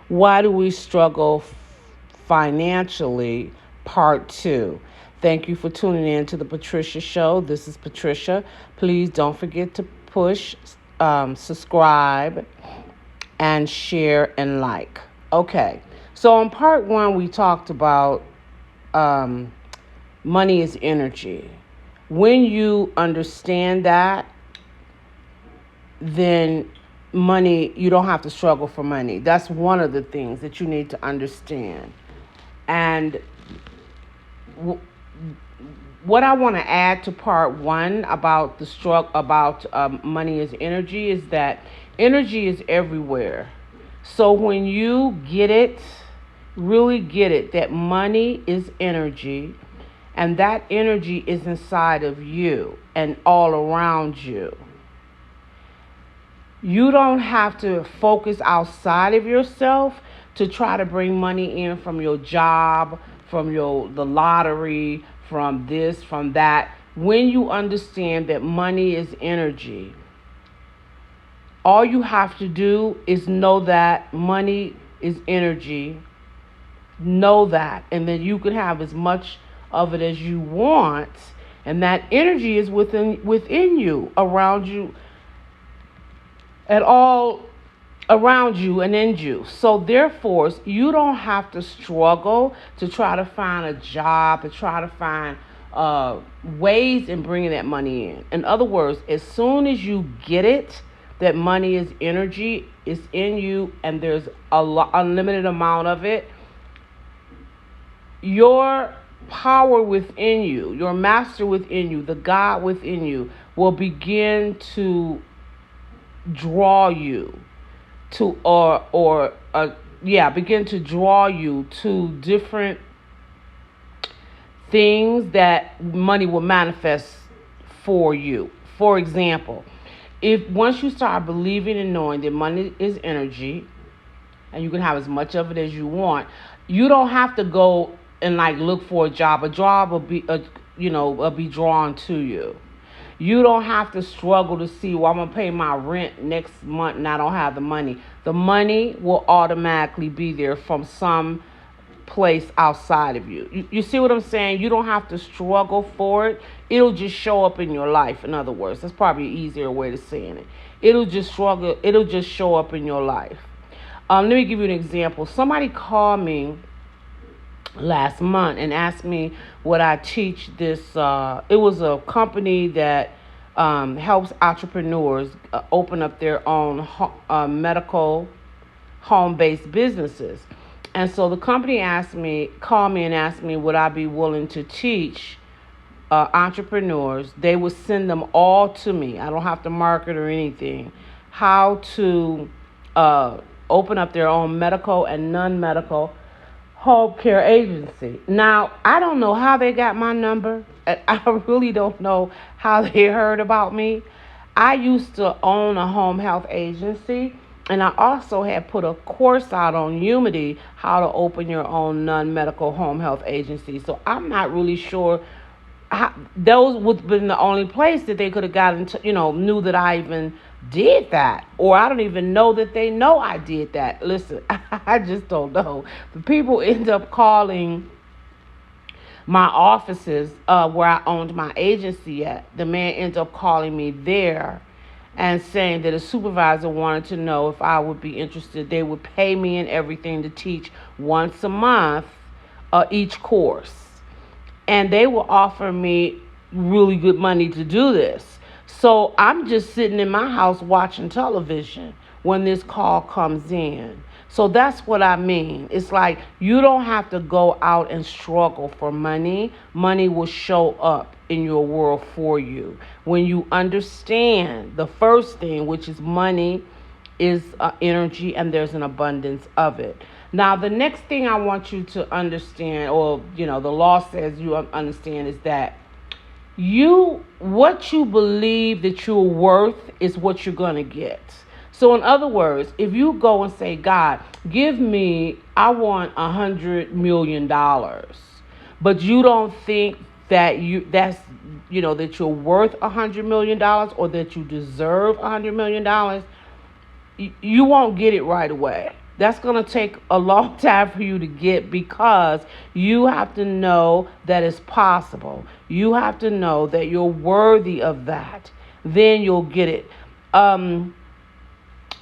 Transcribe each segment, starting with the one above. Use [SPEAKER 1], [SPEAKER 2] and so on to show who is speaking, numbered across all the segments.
[SPEAKER 1] Why do we struggle financially? Part 2. Thank you for tuning in to the Patricia Show. This is Patricia. Please don't forget to push, subscribe, and share and like. Okay, so in part 1, we talked about um, money is energy. When you understand that, then you don't have to struggle for money. That's one of the things that you need to understand. And what I want to add to part 1 about the struggle about money is energy is that energy is everywhere. So when you get it, really get it, that money is energy, and that energy is inside of you and all around you. You don't have to focus outside of yourself to try to bring money in from your job, from the lottery, from this, from that. When you understand that money is energy, all you have to do is know that money is energy. Know that, and then you can have as much of it as you want, and that energy is within you, around you, at all around you and in you. So therefore, you don't have to struggle to try to find a job, to try to find ways in bringing that money in. In other words, as soon as you get it, that money is energy, it's in you, and there's unlimited amount of it, your power within you, your master within you, the God within you will begin to draw you to begin to draw you to different things that money will manifest for you. For example, if once you start believing and knowing that money is energy and you can have as much of it as you want, you don't have to go and look for a job. A job will be drawn to you. You don't have to struggle to see, well, I'm going to pay my rent next month and I don't have the money. The money will automatically be there from some place outside of you. You see what I'm saying? You don't have to struggle for it. It'll just show up in your life. In other words, that's probably an easier way of saying it. It'll just show up in your life. Let me give you an example. Somebody called me last month and asked me would I teach this. It was a company that helps entrepreneurs open up their own medical home-based businesses. And so the company called me and asked me would I be willing to teach entrepreneurs. They would send them all to me. I don't have to market or anything. How to open up their own medical and non-medical home care agency. Now, I don't know how they got my number. I really don't know how they heard about me. I used to own a home health agency, and I also had put a course out on Udemy how to open your own non-medical home health agency. So I'm not really sure those would have been the only place that they could have gotten to, knew that I even did that. Or I don't even know that they know I did that. Listen, I just don't know. The people end up calling my offices where I owned my agency at. The man ends up calling me there and saying that a supervisor wanted to know if I would be interested. They would pay me and everything to teach once a month each course. And they will offer me really good money to do this. So I'm just sitting in my house watching television when this call comes in. So that's what I mean. It's like you don't have to go out and struggle for money. Money will show up in your world for you. When you understand the first thing, which is money is energy and there's an abundance of it. Now, the next thing I want you to understand, or, the law says you understand, is that what you believe that you're worth is what you're going to get. So in other words, if you go and say, God, I want $100 million, but you don't think that that you're worth $100 million or that you deserve $100 million, you won't get it right away. That's going to take a long time for you to get, because you have to know that it's possible. You have to know that you're worthy of that. Then you'll get it. Um,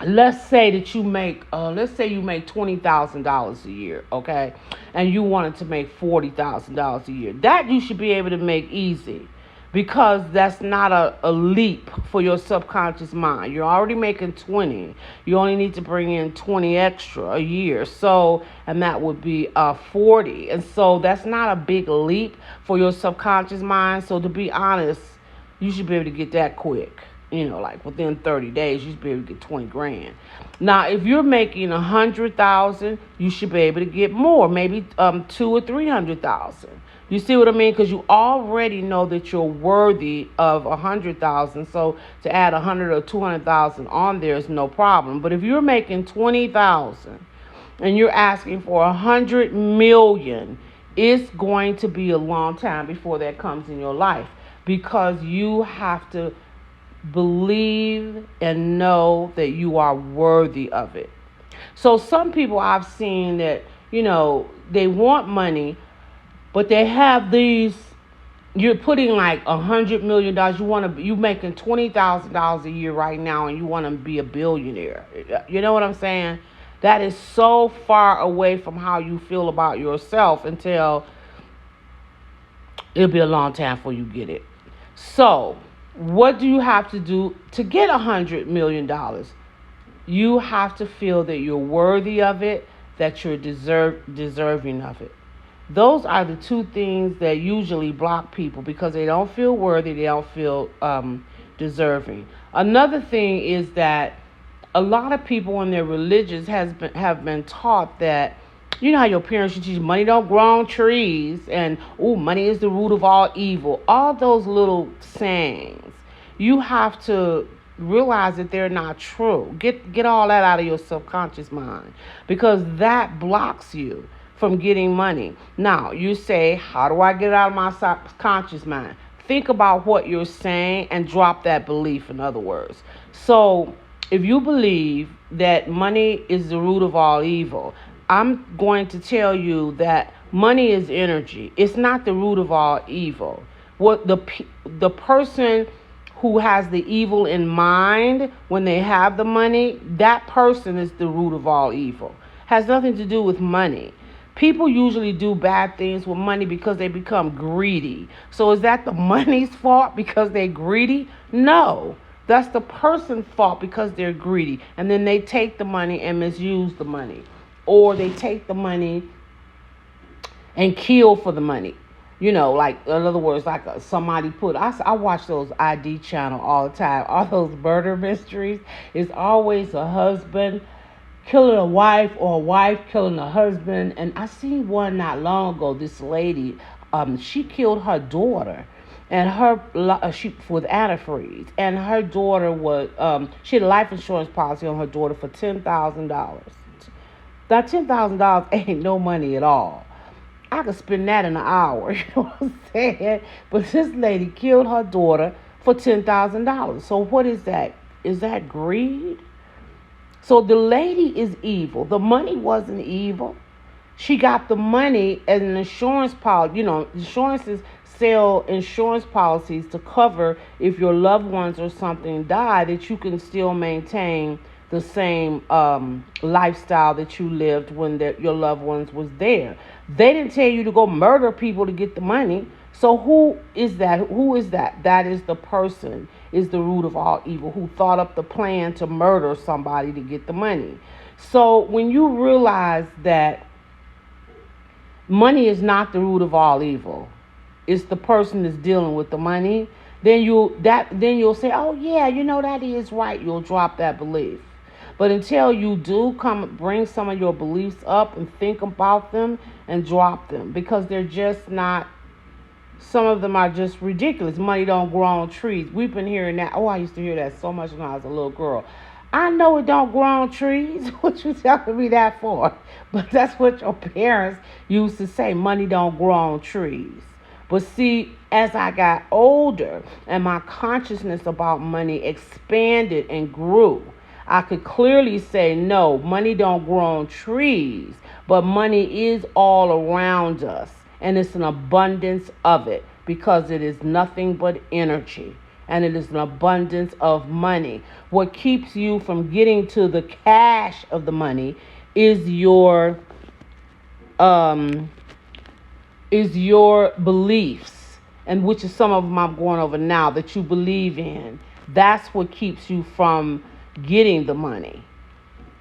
[SPEAKER 1] let's say that let's say you make $20,000 a year, okay, and you wanted to make $40,000 a year. That you should be able to make easy, because that's not a leap for your subconscious mind. You're already making 20. You only need to bring in 20 extra a year. So, and that would be 40. And so that's not a big leap for your subconscious mind. So to be honest, you should be able to get that quick. Like within 30 days, you should be able to get 20 grand. Now, if you're making 100,000, you should be able to get more, maybe 2 or 300,000. You see what I mean? Because you already know that you're worthy of 100,000. So to add 100 or 200,000 on there is no problem. But if you're making 20,000 and you're asking for 100 million, it's going to be a long time before that comes in your life, because you have to believe and know that you are worthy of it. So some people I've seen that, they want money, but they have these, you're putting like $100 million. You making $20,000 a year right now, and you want to be a billionaire. You know what I'm saying? That is so far away from how you feel about yourself, until it'll be a long time before you get it. So what do you have to do to get $100 million? You have to feel that you're worthy of it, that you're deserving of it. Those are the two things that usually block people, because they don't feel worthy, they don't feel deserving. Another thing is that a lot of people in their religions have been taught that, how your parents should teach money don't grow on trees, and money is the root of all evil. All those little sayings, you have to realize that they're not true. Get all that out of your subconscious mind, because that blocks you from getting money. Now, you say, how do I get it out of my subconscious mind? Think about what you're saying and drop that belief, in other words. So if you believe that money is the root of all evil, I'm going to tell you that money is energy. It's not the root of all evil. What the person who has the evil in mind when they have the money, that person is the root of all evil. Has nothing to do with money. People usually do bad things with money because they become greedy. So is that the money's fault because they're greedy? No. That's the person's fault because they're greedy. And then they take the money and misuse the money. Or they take the money and kill for the money. Like, in other words, like somebody I watch those ID channel all the time. All those murder mysteries. It's always a husband killing a wife, or a wife killing a husband. And I seen one not long ago. This lady, she killed her daughter, and she with antifreeze, and her daughter was she had a life insurance policy on her daughter for $10,000. That $10,000 ain't no money at all. I could spend that in an hour. You know what I'm saying? But this lady killed her daughter for $10,000. So what is that? Is that greed? So the lady is evil. The money wasn't evil. She got the money as an insurance policy. Insurances sell insurance policies to cover if your loved ones or something die, that you can still maintain the same lifestyle that you lived when your loved ones was there. They didn't tell you to go murder people to get the money. So who is that? Who is that? That is the person, is the root of all evil, who thought up the plan to murder somebody to get the money. So when you realize that money is not the root of all evil, it's the person that's dealing with the money, then you'll say, oh yeah, that is right. You'll drop that belief. But until you do bring some of your beliefs up and think about them and drop them, because they're just not, some of them are just ridiculous. Money don't grow on trees. We've been hearing that. Oh, I used to hear that so much when I was a little girl. I know it don't grow on trees. What you telling me that for? But that's what your parents used to say. Money don't grow on trees. But see, as I got older and my consciousness about money expanded and grew, I could clearly say, no, money don't grow on trees, but money is all around us, and it's an abundance of it because it is nothing but energy, and it is an abundance of money. What keeps you from getting to the cash of the money is um your beliefs, and which is some of them I'm going over now, that you believe in. That's what keeps you from getting the money.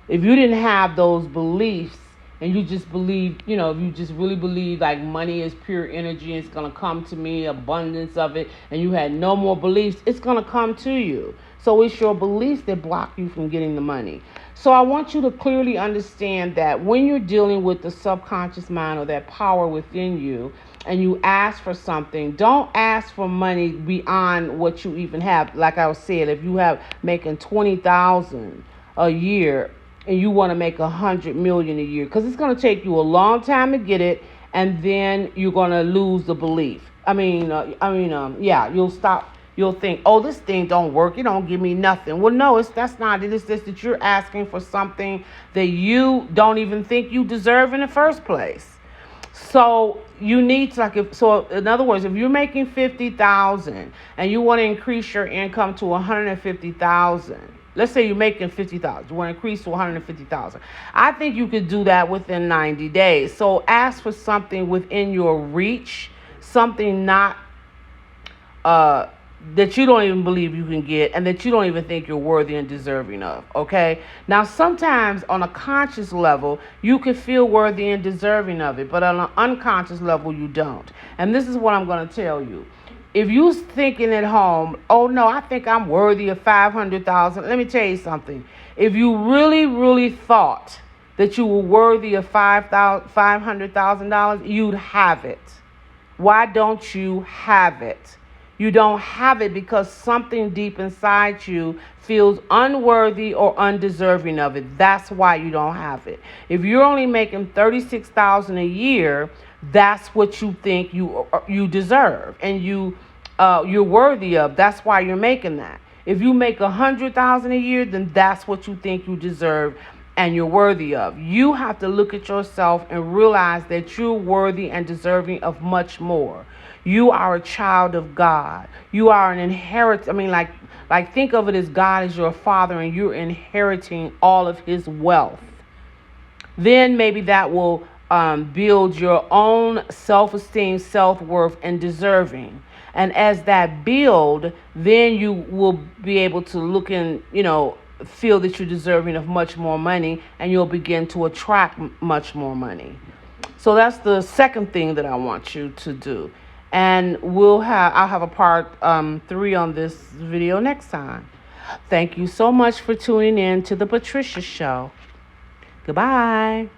[SPEAKER 1] If you didn't have those beliefs and you just believe, if you just really believe like money is pure energy and it's going to come to me, abundance of it, and you had no more beliefs, it's going to come to you. So it's your beliefs that block you from getting the money. So I want you to clearly understand that when you're dealing with the subconscious mind or that power within you, and you ask for something, don't ask for money beyond what you even have. Like I was saying, if you have making $20,000 a year and you want to make $100 million a year, because it's going to take you a long time to get it, and then you're going to lose the belief. You'll stop. You'll think, oh, this thing don't work. It don't give me nothing. Well, no, that's not it. It's just that you're asking for something that you don't even think you deserve in the first place. So you need to, in other words, if you're making 50,000 and you want to increase your income to 150,000, let's say you're making 50,000, you want to increase to 150,000. I think you could do that within 90 days. So ask for something within your reach, something not that you don't even believe you can get, and that you don't even think you're worthy and deserving of, okay? Now, sometimes on a conscious level, you can feel worthy and deserving of it, but on an unconscious level, you don't. And this is what I'm going to tell you. If you're thinking at home, oh, no, I think I'm worthy of $500,000, let me tell you something. If you really, really thought that you were worthy of $500,000, you'd have it. Why don't you have it? You don't have it because something deep inside you feels unworthy or undeserving of it. That's why you don't have it. If you're only making $36,000 a year, that's what you think you deserve and you're worthy of. That's why you're making that. If you make $100,000 a year, then that's what you think you deserve and you're worthy of. You have to look at yourself and realize that you're worthy and deserving of much more. You are a child of God. You are an inherit. Like think of it as God is your father and you're inheriting all of his wealth. Then maybe that will build your own self-esteem, self-worth, and deserving. And as that build, then you will be able to look and, feel that you're deserving of much more money, and you'll begin to attract much more money. So that's the second thing that I want you to do. And I'll have a part 3 on this video next time. Thank you so much for tuning in to the Patricia Show. Goodbye.